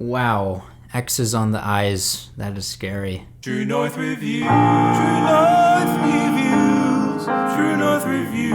Wow, X's on the eyes. That is scary. True North Reviews, True North Reviews, True North Reviews.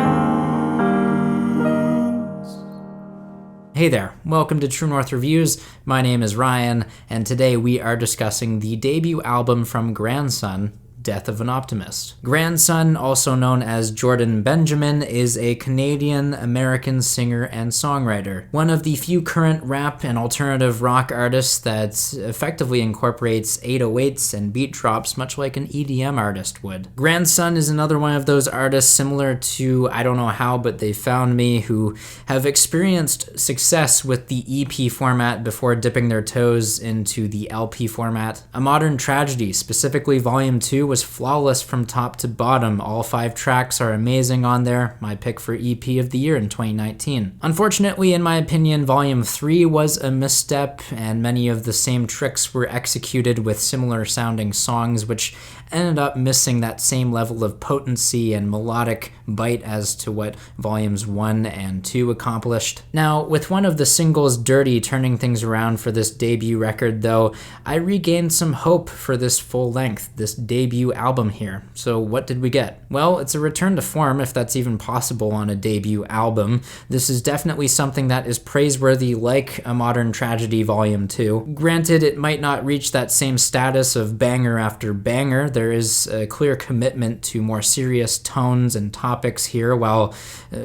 Hey there, welcome to True North Reviews. My name is Ryan, and today we are discussing the debut album from Grandson, Death of an Optimist. Grandson, also known as Jordan Benjamin, is a Canadian-American singer and songwriter. One of the few current rap and alternative rock artists that effectively incorporates 808s and beat drops much like an EDM artist would. Grandson is another one of those artists similar to I don't know how, but they found me, who have experienced success with the EP format before dipping their toes into the LP format. A Modern Tragedy, specifically Volume 2, was flawless from top to bottom. All 5 tracks are amazing on there. My pick for EP of the year in 2019. Unfortunately, in my opinion, Volume 3 was a misstep, and many of the same tricks were executed with similar sounding songs, which ended up missing that same level of potency and melodic bite as to what Volumes 1 and 2 accomplished. Now, with one of the singles, Dirty, turning things around for this debut record, though, I regained some hope for this full length, this debut album here. So what did we get? Well, it's a return to form, if that's even possible on a debut album. This is definitely something that is praiseworthy, like A Modern Tragedy Volume 2. Granted, it might not reach that same status of banger after banger. There is a clear commitment to more serious tones and topics here while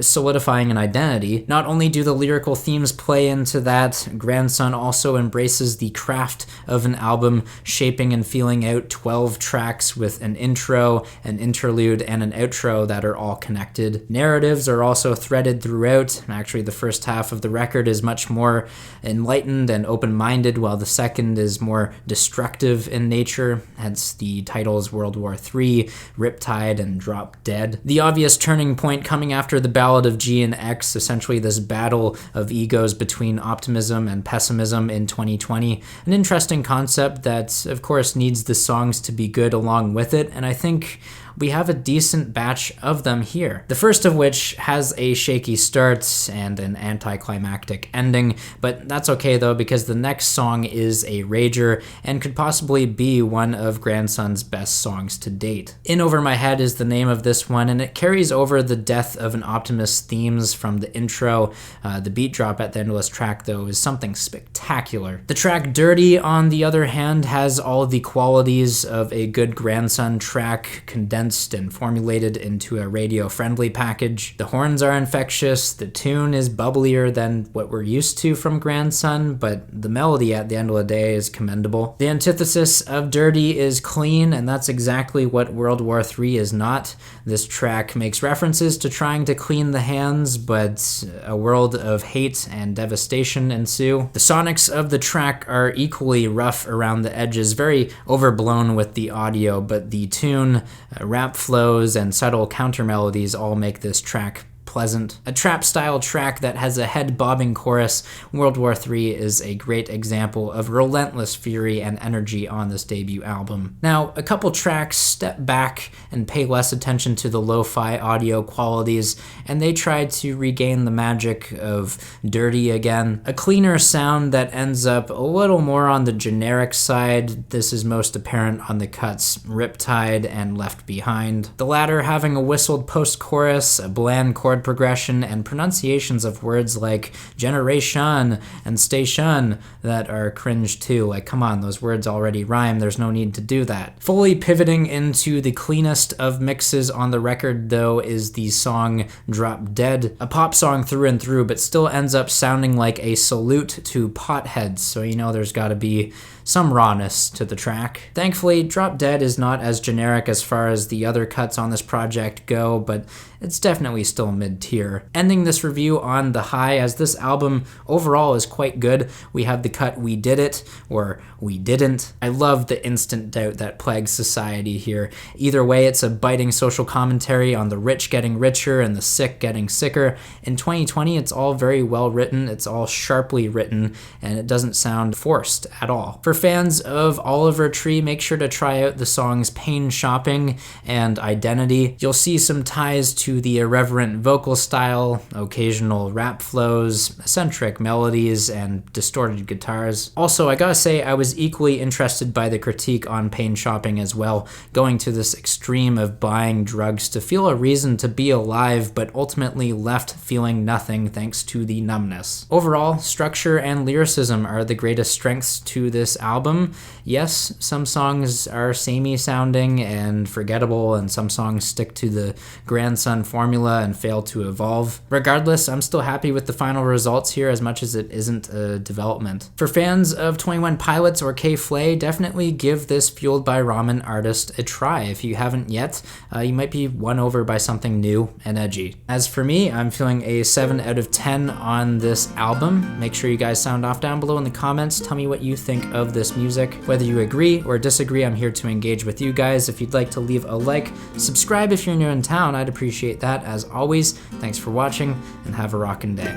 solidifying an identity. Not only do the lyrical themes play into that, Grandson also embraces the craft of an album, shaping and feeling out 12 tracks with an intro, an interlude, and an outro that are all connected. Narratives are also threaded throughout. Actually, the first half of the record is much more enlightened and open-minded, while the second is more destructive in nature, hence the titles World War III, Riptide, and Drop Dead. The obvious turning point coming after the Ballad of G and X, essentially this battle of egos between optimism and pessimism in 2020. An interesting concept that, of course, needs the songs to be good along with it, and I think we have a decent batch of them here. The first of which has a shaky start and an anticlimactic ending, but that's okay though, because the next song is a rager and could possibly be one of Grandson's best songs to date. In Over My Head is the name of this one, and it carries over the Death of an Optimist themes from the intro. The beat drop at the end of this track though is something spectacular. The track Dirty, on the other hand, has all the qualities of a good Grandson track condensed and formulated into a radio-friendly package. The horns are infectious, the tune is bubblier than what we're used to from Grandson, but the melody at the end of the day is commendable. The antithesis of Dirty is clean, and that's exactly what World War III is not. This track makes references to trying to clean the hands, but a world of hate and devastation ensue. The sonics of the track are equally rough around the edges, very overblown with the audio, but the tune, rap flows, and subtle counter melodies all make this track pleasant. A trap-style track that has a head-bobbing chorus, World War III is a great example of relentless fury and energy on this debut album. Now, a couple tracks step back and pay less attention to the lo-fi audio qualities, and they try to regain the magic of Dirty again. A cleaner sound that ends up a little more on the generic side. This is most apparent on the cuts Riptide and Left Behind. The latter having a whistled post-chorus, a bland chord progression, and pronunciations of words like generation and station that are cringe too. Like, come on, those words already rhyme, there's no need to do that. Fully pivoting into the cleanest of mixes on the record though is the song Drop Dead, a pop song through and through, but still ends up sounding like a salute to potheads, so you know there's gotta be some rawness to the track. Thankfully, Drop Dead is not as generic as far as the other cuts on this project go, but it's definitely still mid-tier. Ending this review on the high, as this album overall is quite good. We have the cut We Did It, or We Didn't. I love the instant doubt that plagues society here. Either way, it's a biting social commentary on the rich getting richer and the sick getting sicker. In 2020, it's all very well written, it's all sharply written, and it doesn't sound forced at all. For fans of Oliver Tree, make sure to try out the songs Pain Shopping and Identity. You'll see some ties to to the irreverent vocal style, occasional rap flows, eccentric melodies, and distorted guitars. Also, I gotta say, I was equally interested by the critique on pain shopping as well, going to this extreme of buying drugs to feel a reason to be alive, but ultimately left feeling nothing thanks to the numbness. Overall, structure and lyricism are the greatest strengths to this album. Yes, some songs are samey sounding and forgettable, and some songs stick to the grandson formula and fail to evolve. Regardless, I'm still happy with the final results here as much as it isn't a development. For fans of 21 Pilots or K-Flay, definitely give this Fueled by Ramen artist a try. If you haven't yet, you might be won over by something new and edgy. As for me, I'm feeling a 7 out of 10 on this album. Make sure you guys sound off down below in the comments. Tell me what you think of this music. Whether you agree or disagree, I'm here to engage with you guys. If you'd like to leave a like, subscribe if you're new in town, I'd appreciate that as always. Thanks for watching and have a rockin' day.